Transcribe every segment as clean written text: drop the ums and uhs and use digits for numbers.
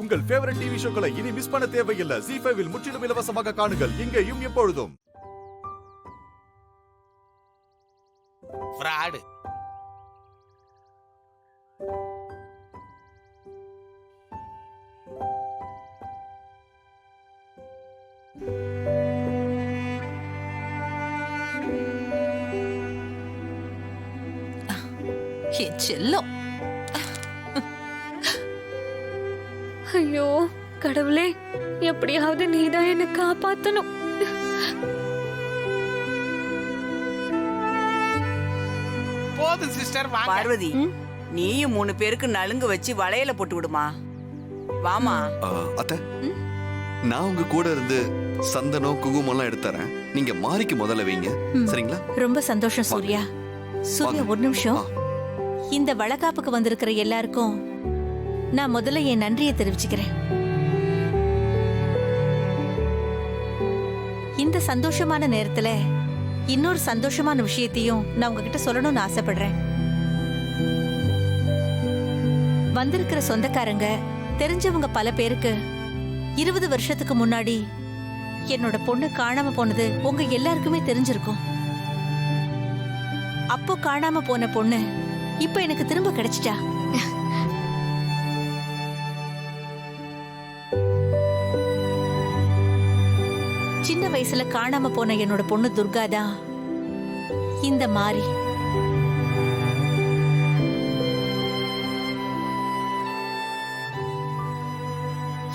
உங்கள் favourite TV ஷோக்களை இனி miss பண்ண தேவையில்லை. ZEE5 இல் முற்றிலும் இலவசமாக காணுங்கள், இங்கேயும் எப்பொழுதும். ஃப்ராடு. என் செல்லம். ஐயோ கடவுளே, எப்படியாவது நீதான் என்ன காப்பாத்தணும். போதும் சிஸ்டர், வாங்க. பார்வதி, நீயும் 3 பேருக்கு நலுங்கு வச்சு வளையல போட்டு விடுமா. வாமா. அத்தை, நான் உங்க கூட இருந்து சந்தனம் குங்குமம் எல்லாம் எடுத்துறேன். நீங்க மாரிக்கு முதல்ல வைங்க, சரிங்களா? ரொம்ப சந்தோஷம் சூர்யா. சூர்யா, ஒரு நிமிஷம். இந்த வளகாப்புக்கு வந்திருக்கிற எல்லாருக்கும் நான் முதல்ல என் நன்றியை தெரிவிச்சுக்கிறேன். இந்த சந்தோஷமான நேரத்துல இன்னொரு சந்தோஷமான விஷயத்தையும் நான் உங்ககிட்ட சொல்லணும்னு ஆசைப்படுறேன். வந்திருக்கிற சொந்தக்காரங்க, தெரிஞ்சவங்க பல பேருக்கு 20 வருஷத்துக்கு முன்னாடி என்னோட பொண்ணு காணாம போனது உங்க எல்லாருக்குமே தெரிஞ்சிருக்கும். அப்போ காணாம போன பொண்ணு இப்ப எனக்கு திரும்ப கிடைச்சிட்டா. சின்ன வயசுல காணாம போன என்னோட பொண்ணு துர்காதான் இந்த மாரி.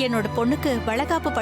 என்னோட பொண்ணுக்கு வளகாப்பு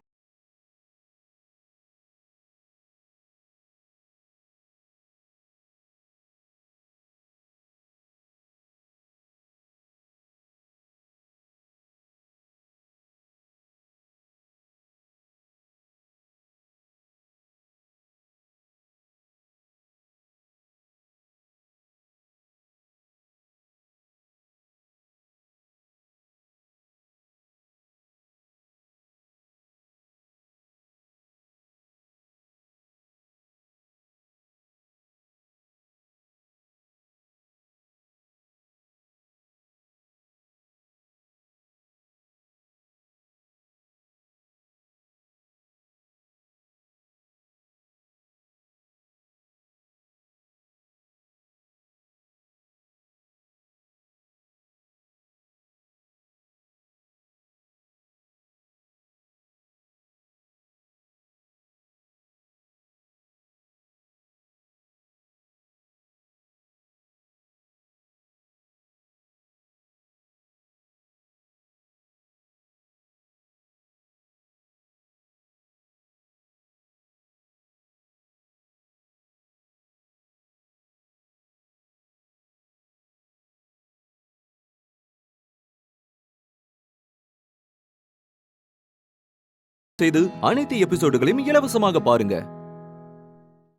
செய்து அனைத்து எபிசோடுகளையும் இலவசமாக பாருங்க.